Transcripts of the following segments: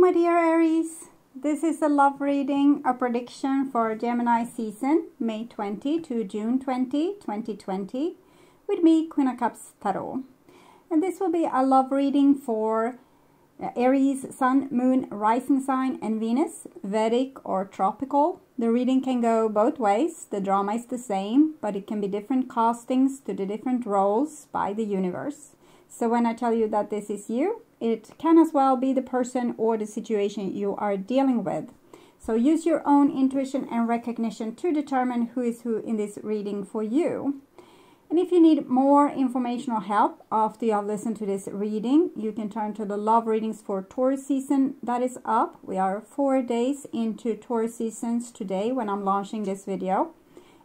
my dear Aries. This is a love reading, a prediction for Gemini season, May 20 to June 20, 2020, with me, Queen of Cups Tarot. And this will be a love reading for Aries, Sun, Moon, Rising sign, and Venus, Vedic or tropical. The reading can go both ways. The drama is the same, but it can be different castings to the different roles by the universe. So when I tell you that this is you, it can as well be the person or the situation you are dealing with. So use your own intuition and recognition to determine who is who in this reading for you. And if you need more information or help after you have listened to this reading, you can turn to the love readings for Taurus season that is up. We are 4 days into Taurus seasons today when I'm launching this video.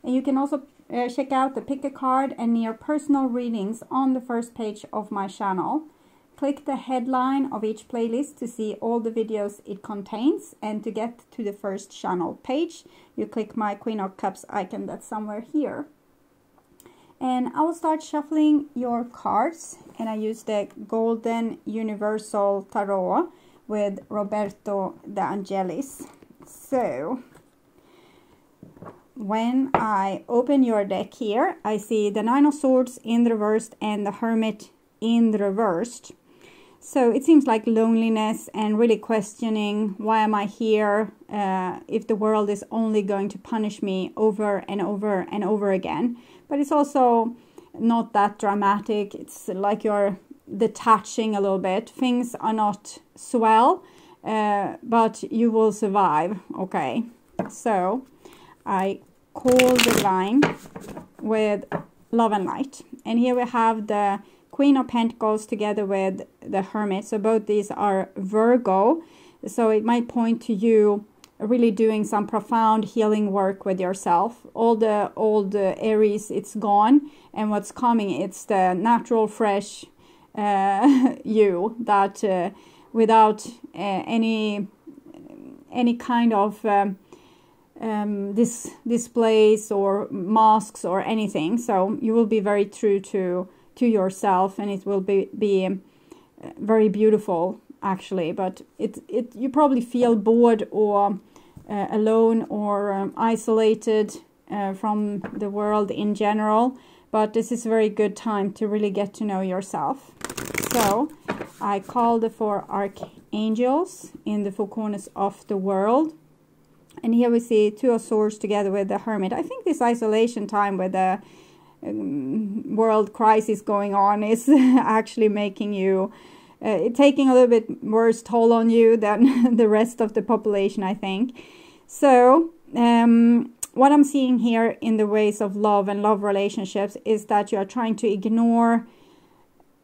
And you can also check out the pick a card and near personal readings on the first page of my channel. Click the headline of each playlist to see all the videos it contains, and to get to the first channel page, you click my Queen of Cups icon that's somewhere here. And I will start shuffling your cards, and I use the Golden Universal Tarot with Roberto De Angelis. So, when I open your deck here, I see the Nine of Swords in the reversed and the Hermit in the reversed. So it seems like loneliness and really questioning, why am I here if the world is only going to punish me over and over and over again. But it's also not that dramatic. It's like you're detaching a little bit. Things are not swell, but you will survive. Okay, so I call the line with Love and Light. And here we have the Queen of Pentacles together with the Hermit. So both these are Virgo. So it might point to you really doing some profound healing work with yourself. All the old Aries, it's gone. And what's coming, it's the natural, fresh you that without any kind of displays or masks or anything. So you will be very true to yourself, and it will be very beautiful actually. But you probably feel bored or alone or isolated from the world in general, but this is a very good time to really get to know yourself. So I call the 4 archangels in the 4 corners of the world, and here we see 2 of Swords together with the Hermit. I think this isolation time with the world crisis going on is actually making you taking a little bit worse toll on you than the rest of the population, I think. So what I'm seeing here in the ways of love and love relationships is that you are trying to ignore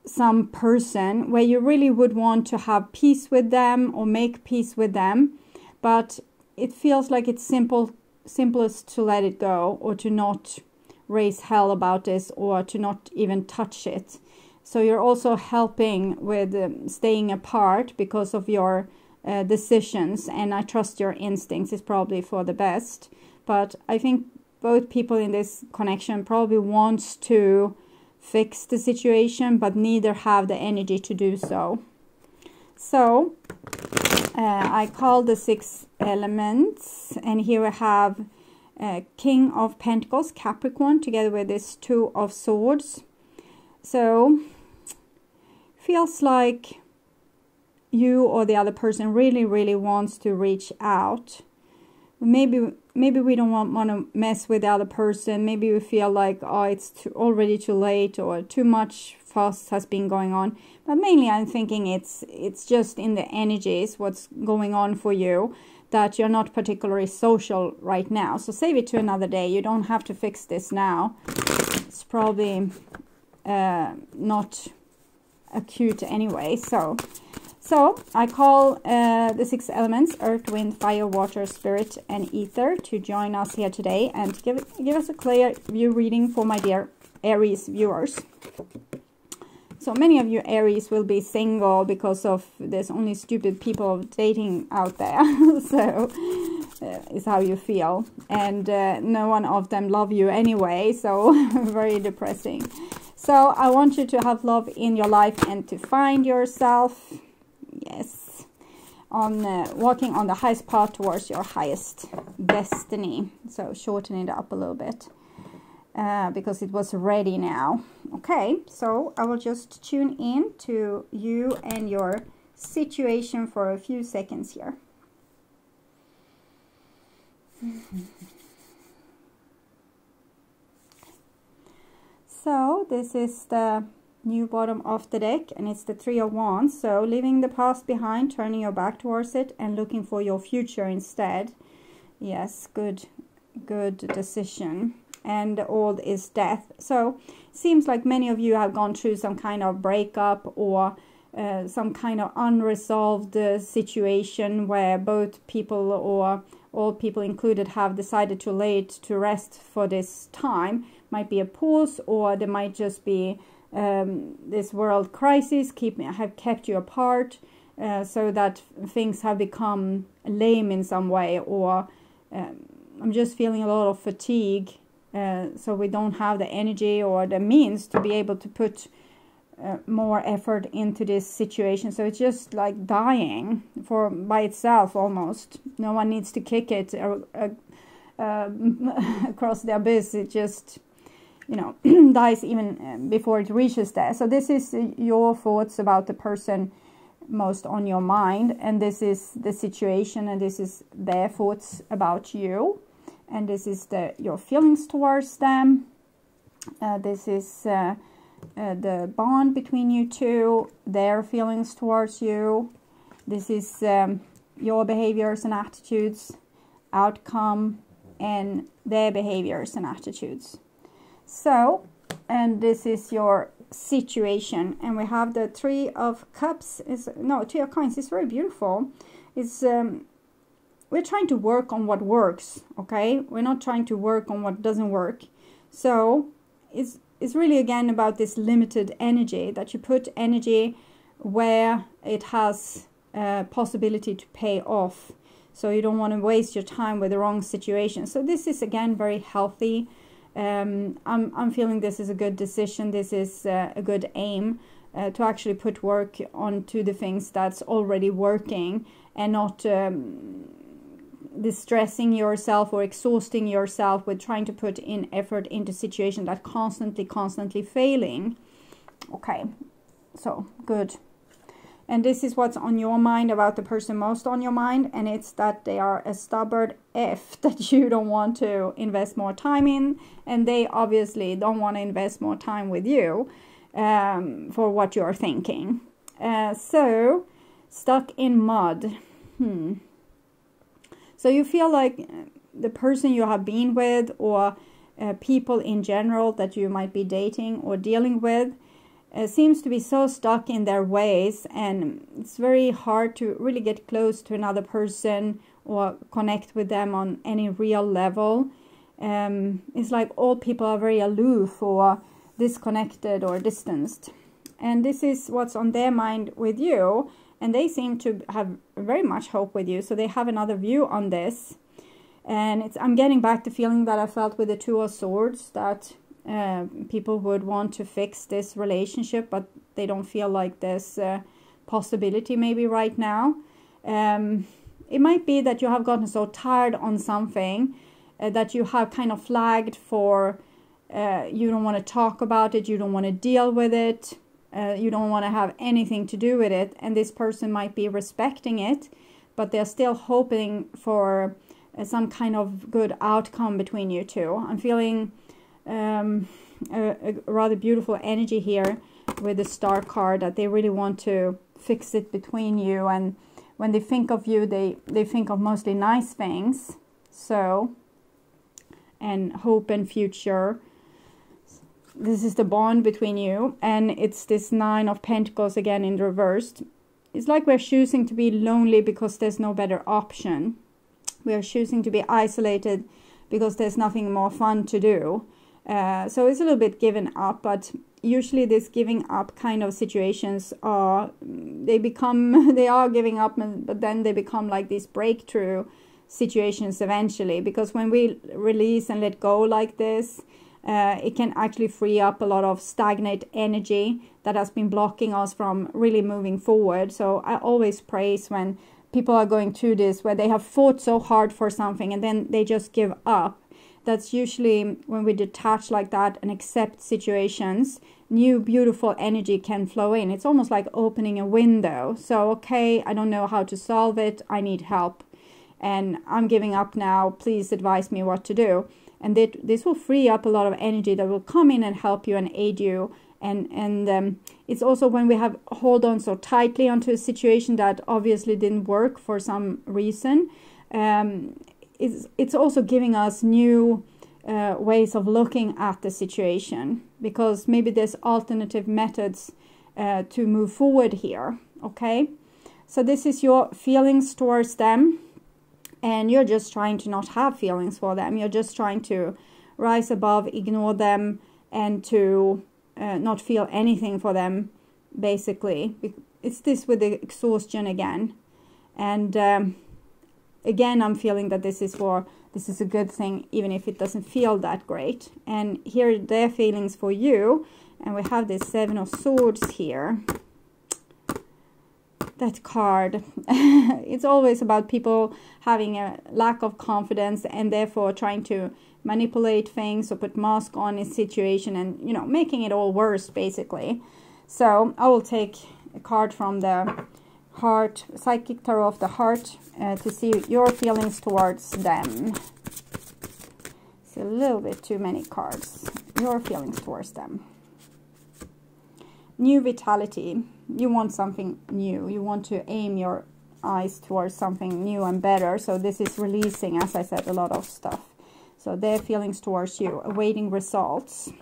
some person where you really would want to have peace with them or make peace with them, but it feels like it's simplest to let it go, or to not raise hell about this, or to not even touch it. So you're also helping with staying apart because of your decisions, and I trust your instincts is probably for the best. But I think both people in this connection probably wants to fix the situation, but neither have the energy to do so. So I call the 6 elements, and here we have King of Pentacles, Capricorn, together with this 2 of Swords. So feels like you or the other person really wants to reach out. Maybe we don't want to mess with the other person. Maybe we feel like, oh, it's already too late, or too much fuss has been going on. But mainly I'm thinking it's just in the energies, what's going on for you, that you're not particularly social right now. So save it to another day. You don't have to fix this now. It's probably not acute anyway. So I call the 6 elements, earth, wind, fire, water, spirit, and ether, to join us here today and give us a clear view reading for my dear Aries viewers. So many of you Aries will be single because of there's only stupid people dating out there. So is how you feel, and no one of them love you anyway, so very depressing. So I want you to have love in your life and to find yourself. Yes, on walking on the highest path towards your highest destiny. So shorten it up a little bit because it was ready now. Okay, so I will just tune in to you and your situation for a few seconds here. So this is the new bottom of the deck, and it's the Three of Wands. So leaving the past behind, turning your back towards it, and looking for your future instead. Yes, good decision. And the old is death. So it seems like many of you have gone through some kind of breakup or some kind of unresolved situation where both people, or all people included, have decided to lay it to rest for this time. Might be a pause, or there might just be this world crisis have kept you apart, so that things have become lame in some way, or I'm just feeling a lot of fatigue, so we don't have the energy or the means to be able to put more effort into this situation. So it's just like dying by itself almost. No one needs to kick it across the abyss. It just, you know, dies even before it reaches there. So this is your thoughts about the person most on your mind, and this is the situation, and this is their thoughts about you, and this is your feelings towards them. This is the bond between you two, their feelings towards you. This is your behaviors and attitudes, outcome, and their behaviors and attitudes. So, and this is your situation, and we have the Three of Cups. Three of Coins is very beautiful. It's we're trying to work on what works, okay? We're not trying to work on what doesn't work. So it's really again about this limited energy, that you put energy where it has possibility to pay off. So you don't want to waste your time with the wrong situation. So this is again very healthy. I'm feeling this is a good decision. This is a good aim to actually put work onto the things that's already working, and not distressing yourself or exhausting yourself with trying to put in effort into situations that constantly failing. Okay, so good. And this is what's on your mind about the person most on your mind, and it's that they are a stubborn F that you don't want to invest more time in, and they obviously don't want to invest more time with you for what you're thinking. So, stuck in mud. So you feel like the person you have been with, or people in general that you might be dating or dealing with, seems to be so stuck in their ways, and it's very hard to really get close to another person or connect with them on any real level. It's like all people are very aloof or disconnected or distanced, and this is what's on their mind with you, and they seem to have very much hope with you, so they have another view on this. And I'm getting back the feeling that I felt with the Two of Swords, that people would want to fix this relationship, but they don't feel like there's a possibility maybe right now. It might be that you have gotten so tired on something that you have kind of flagged for, you don't want to talk about it, you don't want to deal with it, you don't want to have anything to do with it, and this person might be respecting it, but they're still hoping for some kind of good outcome between you two. I'm feeling a rather beautiful energy here with the Star card, that they really want to fix it between you, and when they think of you, they think of mostly nice things. So, and hope and future. This is the bond between you, and it's this Nine of Pentacles again in reversed. It's like we're choosing to be lonely because there's no better option. We are choosing to be isolated because there's nothing more fun to do. So it's a little bit given up, but usually this giving up kind of situations are, they are giving up, but then they become like these breakthrough situations eventually, because when we release and let go like this, it can actually free up a lot of stagnant energy that has been blocking us from really moving forward. So I always praise when people are going through this, where they have fought so hard for something and then they just give up. That's usually when we detach like that and accept situations, new beautiful energy can flow in. It's almost like opening a window. So, okay, I don't know how to solve it. I need help. And I'm giving up now. Please advise me what to do. And this will free up a lot of energy that will come in and help you and aid you. And it's also when we have hold on so tightly onto a situation that obviously didn't work for some reason. It's also giving us new ways of looking at the situation, because maybe there's alternative methods to move forward here. Okay, so this is your feelings towards them, and you're just trying to not have feelings for them. You're just trying to rise above, ignore them, and to not feel anything for them, basically. It's this with the exhaustion again. And again, I'm feeling that this is a good thing, even if it doesn't feel that great. And here are their feelings for you. And we have this Seven of Swords here. That card. It's always about people having a lack of confidence and therefore trying to manipulate things or put mask on a situation and, you know, making it all worse, basically. So I will take a card from the Heart, Psychic Tarot of the Heart, to see your feelings towards them. It's a little bit too many cards. Your feelings towards them. New vitality. You want something new. You want to aim your eyes towards something new and better. So this is releasing, as I said, a lot of stuff. So their feelings towards you, awaiting results.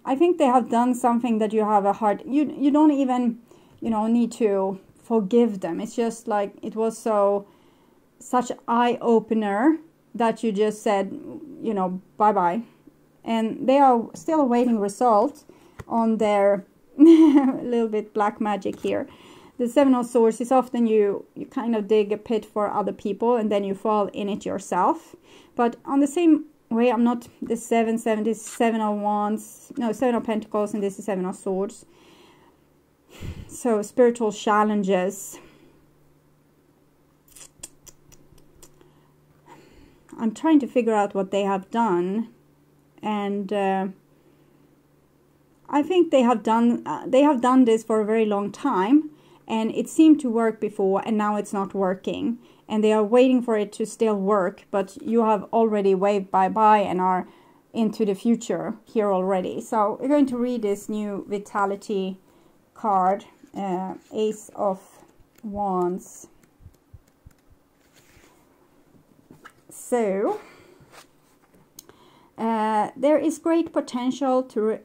I think they have done something that you have a hard... You don't even, you know, need to forgive them. It's just like it was such an eye-opener that you just said, you know, bye-bye. And they are still awaiting results on their a little bit black magic here. The Seven of Swords is often you kind of dig a pit for other people and then you fall in it yourself. But on the same way, I'm not the Seven, this is Seven of Wands, no, Seven of Pentacles, and this is Seven of Swords. So spiritual challenges. I'm trying to figure out what they have done, and I think they have done this for a very long time, and it seemed to work before, and now it's not working, and they are waiting for it to still work, but you have already waved bye-bye and are into the future here already. So we're going to read this new vitality card, Ace of Wands. So there is great potential to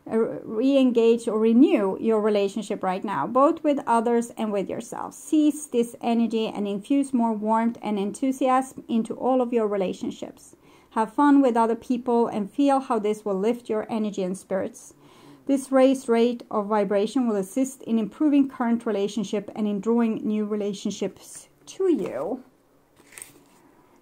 re-engage or renew your relationship right now, both with others and with yourself. Seize this energy and infuse more warmth and enthusiasm into all of your relationships. Have fun with other people and feel how this will lift your energy and spirits. This raised rate of vibration will assist in improving current relationship and in drawing new relationships to you.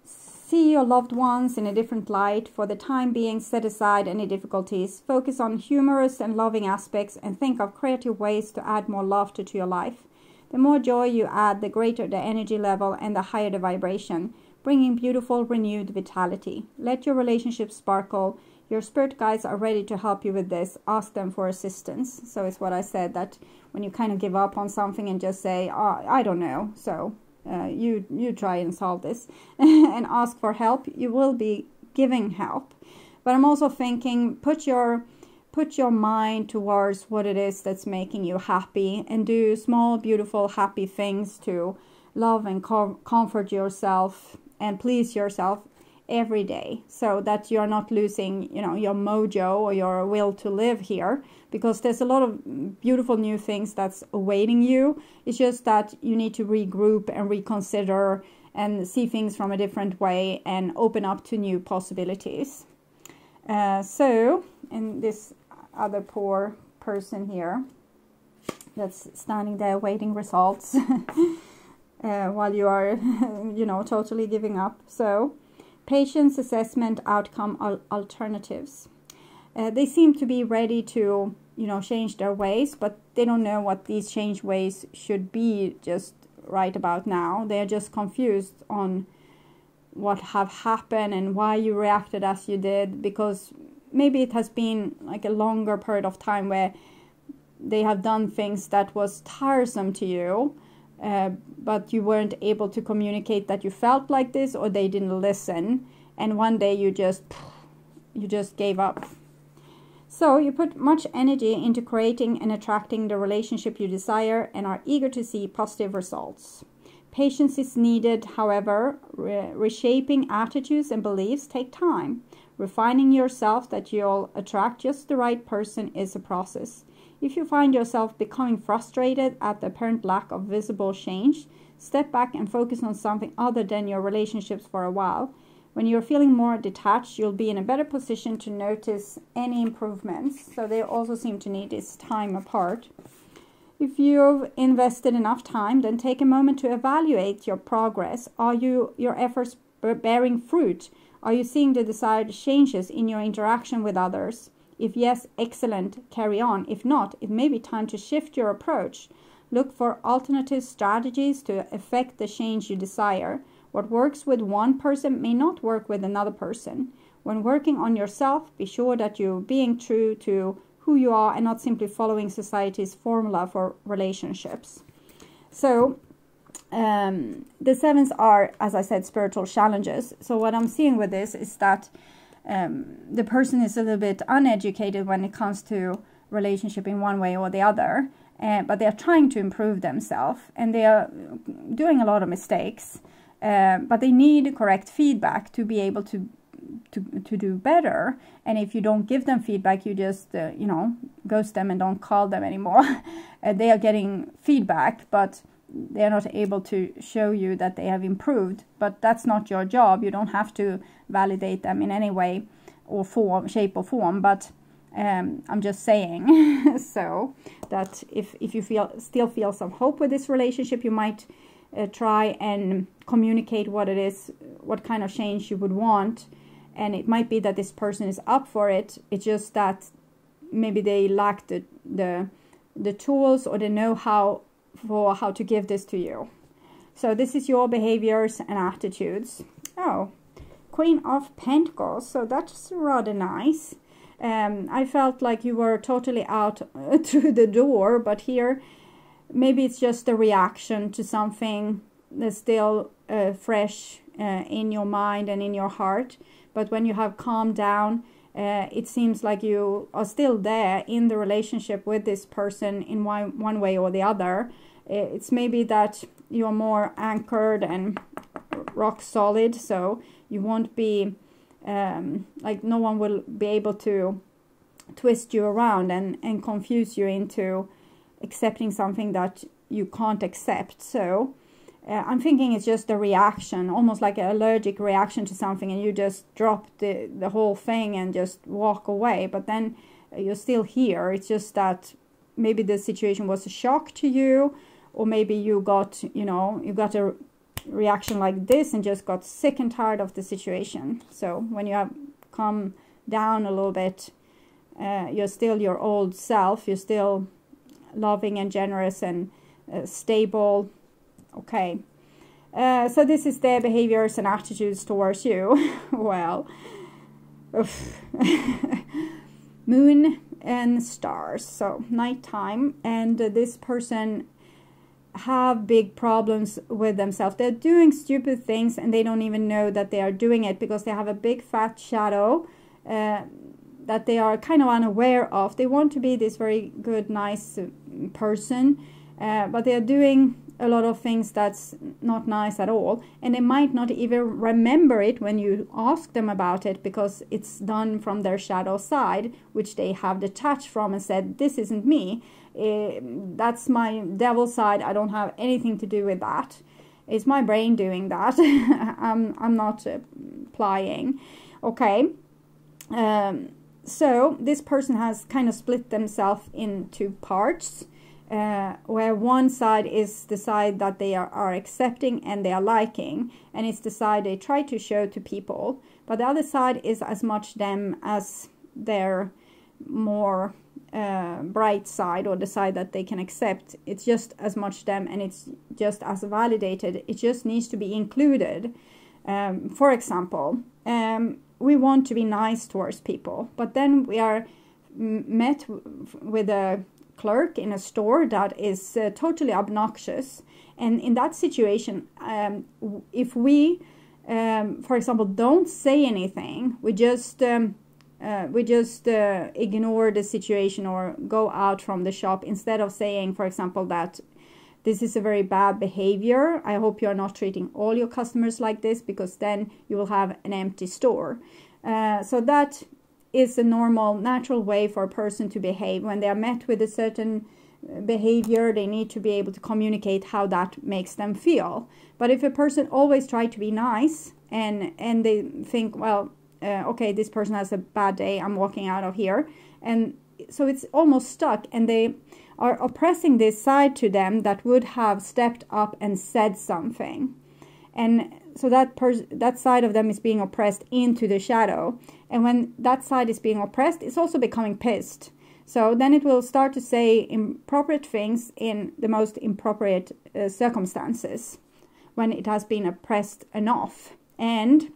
See your loved ones in a different light. For the time being, set aside any difficulties. Focus on humorous and loving aspects and think of creative ways to add more laughter to your life. The more joy you add, the greater the energy level and the higher the vibration, bringing beautiful, renewed vitality. Let your relationship sparkle. Your spirit guides are ready to help you with this. Ask them for assistance. So it's what I said, that when you kind of give up on something and just say, oh, I don't know, so you try and solve this and ask for help, you will be giving help. But I'm also thinking, put your mind towards what it is that's making you happy, and do small, beautiful, happy things to love and comfort yourself and please yourself every day, so that you're not losing, you know, your mojo or your will to live here, because there's a lot of beautiful new things that's awaiting you. It's just that you need to regroup and reconsider and see things from a different way and open up to new possibilities. So, and this other poor person here that's standing there waiting results while you are, you know, totally giving up. So, patience, assessment, outcome, alternatives. They seem to be ready to, you know, change their ways, but they don't know what these change ways should be just right about now. They're just confused on what have happened and why you reacted as you did, because maybe it has been like a longer period of time where they have done things that was tiresome to you, but you weren't able to communicate that you felt like this, or they didn't listen, and one day you just gave up. So you put much energy into creating and attracting the relationship you desire and are eager to see positive results. Patience is needed, however. Reshaping attitudes and beliefs take time. Refining yourself that you'll attract just the right person is a process. If you find yourself becoming frustrated at the apparent lack of visible change, step back and focus on something other than your relationships for a while. When you're feeling more detached, you'll be in a better position to notice any improvements. So they also seem to need this time apart. If you've invested enough time, then take a moment to evaluate your progress. Are your efforts bearing fruit? Are you seeing the desired changes in your interaction with others? If yes, excellent, carry on. If not, it may be time to shift your approach. Look for alternative strategies to effect the change you desire. What works with one person may not work with another person. When working on yourself, be sure that you're being true to who you are and not simply following society's formula for relationships. So the sevens are, as I said, spiritual challenges. So what I'm seeing with this is that the person is a little bit uneducated when it comes to relationship in one way or the other, but they are trying to improve themselves, and they are doing a lot of mistakes. But they need correct feedback to be able to do better. And if you don't give them feedback, you just, you know, ghost them and don't call them anymore. They are getting feedback, but they are not able to show you that they have improved. But that's not your job. You don't have to validate them in any way or form, shape or form. But I'm just saying so that if you still feel some hope with this relationship, you might try and communicate what it is, what kind of change you would want. And it might be that this person is up for it. It's just that maybe they lack the tools or the know-how for how to give this to you. So this is your behaviors and attitudes. Oh, Queen of Pentacles. So that's rather nice. I felt like you were totally out through the door, but here maybe it's just a reaction to something that's still fresh in your mind and in your heart. But when you have calmed down, it seems like you are still there in the relationship with this person in one way or the other. It's maybe that you're more anchored and rock solid, so you won't be, like no one will be able to twist you around and confuse you into accepting something that you can't accept. So I'm thinking it's just a reaction, almost like an allergic reaction to something, and you just drop the whole thing and just walk away. But then you're still here. It's just that maybe the situation was a shock to you, or maybe you got, you know, you got a reaction like this and just got sick and tired of the situation. So when you have come down a little bit, you're still your old self. You're still loving and generous and stable. Okay, so this is their behaviors and attitudes towards you. Well, moon and stars, so nighttime, and this person have big problems with themselves. They're doing stupid things and they don't even know that they are doing it, because they have a big fat shadow that they are kind of unaware of. They want to be this very good, nice person, but they are doing a lot of things that's not nice at all, and they might not even remember it when you ask them about it, because it's done from their shadow side, which they have detached from and said, this isn't me, that's my devil side, I don't have anything to do with that, it's my brain doing that. I'm not applying. Okay, so this person has kind of split themselves into parts, where one side is the side that they are accepting and they are liking, and it's the side they try to show to people, but the other side is as much them as their more bright side, or the side that they can accept. It's just as much them, and it's just as validated. It just needs to be included. For example, we want to be nice towards people, but then we are met with a clerk in a store that is totally obnoxious. And in that situation, if we, for example, don't say anything, we just ignore the situation or go out from the shop, instead of saying, for example, that this is a very bad behavior. I hope you are not treating all your customers like this, because then you will have an empty store. So that is a normal, natural way for a person to behave. When they are met with a certain behavior, they need to be able to communicate how that makes them feel. But if a person always tries to be nice, and they think, well, okay, this person has a bad day, I'm walking out of here, and so it's almost stuck, and they are oppressing this side to them that would have stepped up and said something. And so that side of them is being oppressed into the shadow. And when that side is being oppressed, it's also becoming pissed. So then it will start to say inappropriate things in the most inappropriate circumstances, when it has been oppressed enough. And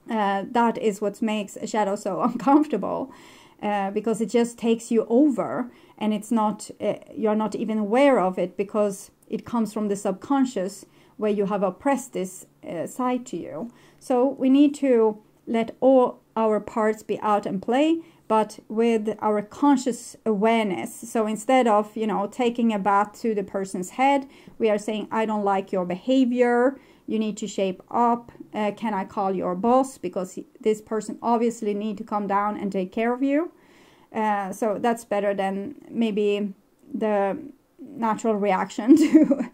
that is what makes a shadow so uncomfortable, because it just takes you over, and it's not, you're not even aware of it, because it comes from the subconscious, where you have oppressed this side to you. So we need to let all our parts be out and play, but with our conscious awareness. So instead of, taking a bat to the person's head, we are saying, I don't like your behavior, you need to shape up, can I call your boss, because this person obviously need to come down and take care of you. So that's better than maybe the natural reaction to.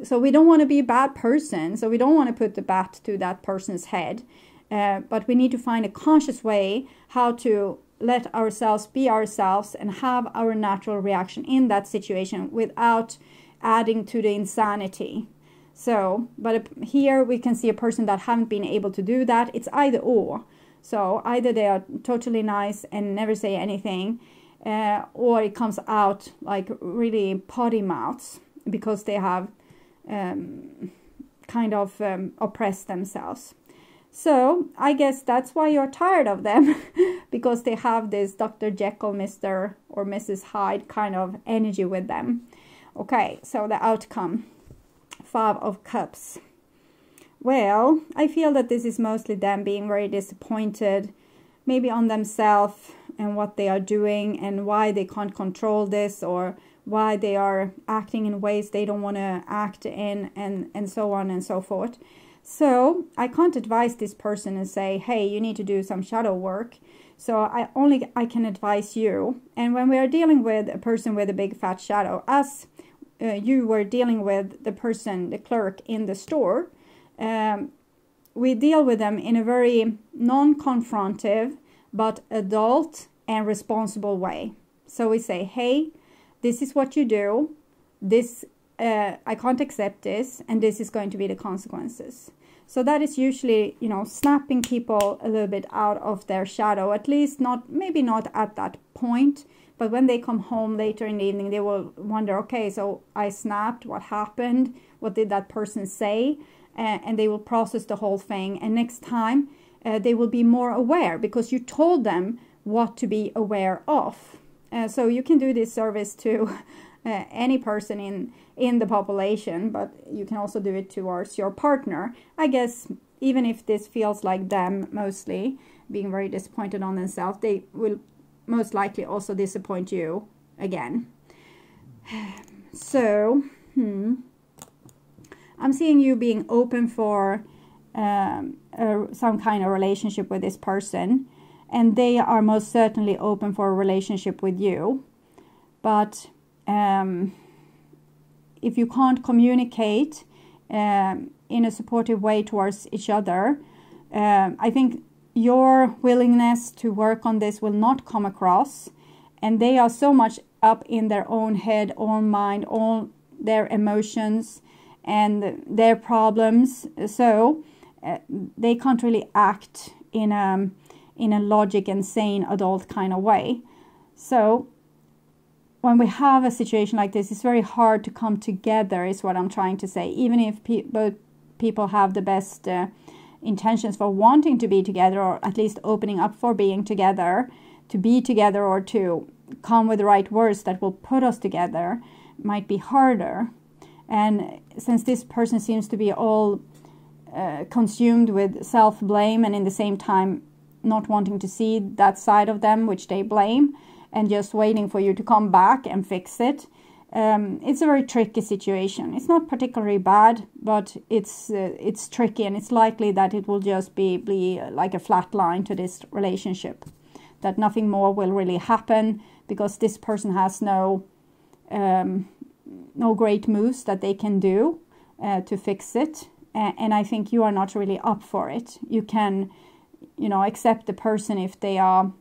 So we don't want to be a bad person, so we don't want to put the bat to that person's head, but we need to find a conscious way how to let ourselves be ourselves and have our natural reaction in that situation without adding to the insanity. So, but here we can see a person that haven't been able to do that. It's either or. So either they are totally nice and never say anything, or it comes out like really potty mouths, because they have kind of oppressed themselves. So I guess that's why you're tired of them, because they have this Dr. Jekyll, Mr. or Mrs. Hyde kind of energy with them. Okay, so the outcome, 5 of Cups. Well, I feel that this is mostly them being very disappointed, maybe on themselves and what they are doing, and why they can't control this, or why they are acting in ways they don't want to act in, and so on and so forth. So I can't advise this person and say, hey, you need to do some shadow work. So I can advise you. And when we are dealing with a person with a big fat shadow, as you were dealing with the person, the clerk in the store, we deal with them in a very non-confrontive but adult and responsible way. So we say, hey, this is what you do, this I can't accept this, and this is going to be the consequences. So that is usually, snapping people a little bit out of their shadow, at least maybe not at that point, but when they come home later in the evening, they will wonder, okay, so I snapped, what happened, what did that person say? And they will process the whole thing, and next time they will be more aware, because you told them what to be aware of. So you can do this service to any person in the population, but you can also do it towards your partner. I guess even if this feels like them mostly being very disappointed on themselves, they will most likely also disappoint you again. So I'm seeing you being open for some kind of relationship with this person, and they are most certainly open for a relationship with you. But if you can't communicate in a supportive way towards each other, I think your willingness to work on this will not come across, and they are so much up in their own head, own mind, all their emotions and their problems, so they can't really act in a logic and sane adult kind of way. So when we have a situation like this, it's very hard to come together, is what I'm trying to say. Even if both people have the best intentions for wanting to be together, or at least opening up for being together, to be together, or to come with the right words that will put us together, might be harder. And since this person seems to be all consumed with self-blame, and in the same time not wanting to see that side of them which they blame, and just waiting for you to come back and fix it, it's a very tricky situation. It's not particularly bad, but it's tricky, and it's likely that it will just be like a flat line to this relationship, that nothing more will really happen, because this person has no great moves that they can do to fix it, and I think you are not really up for it. You can, accept the person if they are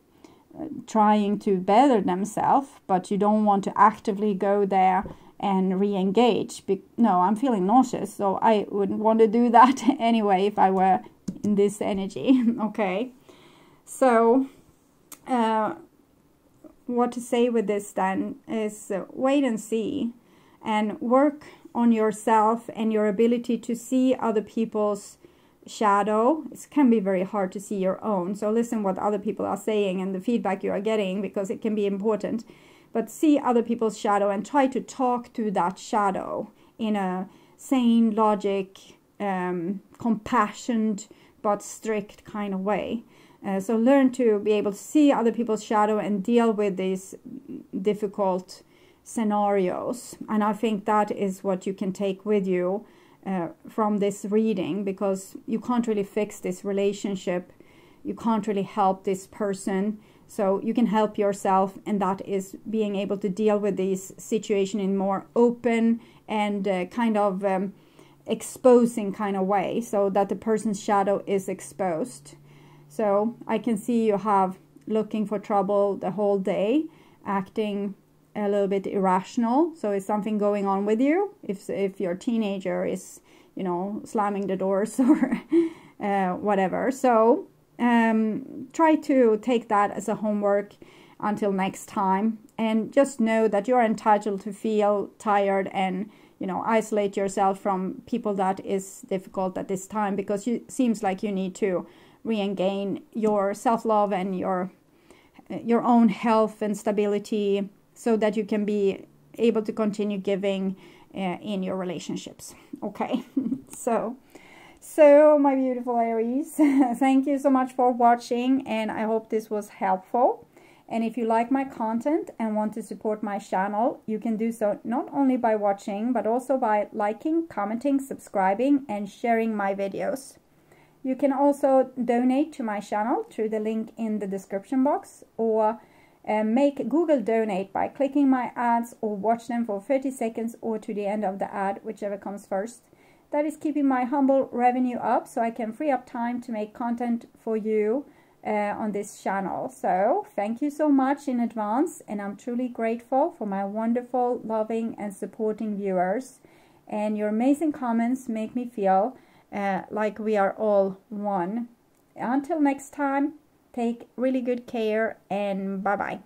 trying to better themselves, but you don't want to actively go there and re-engage. No, I'm feeling nauseous, so I wouldn't want to do that anyway if I were in this energy. Okay, so what to say with this then is wait and see, and work on yourself and your ability to see other people's shadow. It can be very hard to see your own, so listen what other people are saying and the feedback you are getting, because it can be important. But see other people's shadow and try to talk to that shadow in a sane, logic, compassionate but strict kind of way. So learn to be able to see other people's shadow and deal with these difficult scenarios. And I think that is what you can take with you from this reading, because you can't really fix this relationship. You can't really help this person. So you can help yourself, and that is being able to deal with this situation in more open and kind of exposing kind of way, so that the person's shadow is exposed. So I can see you have looking for trouble the whole day, acting a little bit irrational. So is something going on with you? If your teenager is, slamming the doors or whatever. So try to take that as a homework until next time, and just know that you're entitled to feel tired and isolate yourself from people that is difficult at this time, because it seems like you need to regain your self-love and your own health and stability, so that you can be able to continue giving in your relationships. Okay, so my beautiful Aries, thank you so much for watching, and I hope this was helpful. And if you like my content and want to support my channel, you can do so not only by watching, but also by liking, commenting, subscribing, and sharing my videos. You can also donate to my channel through the link in the description box, or make Google donate by clicking my ads, or watch them for 30 seconds or to the end of the ad, whichever comes first. That is keeping my humble revenue up, so I can free up time to make content for you on this channel. So thank you so much in advance, and I'm truly grateful for my wonderful, loving and supporting viewers, and your amazing comments make me feel like we are all one. Until next time, take really good care, and bye bye.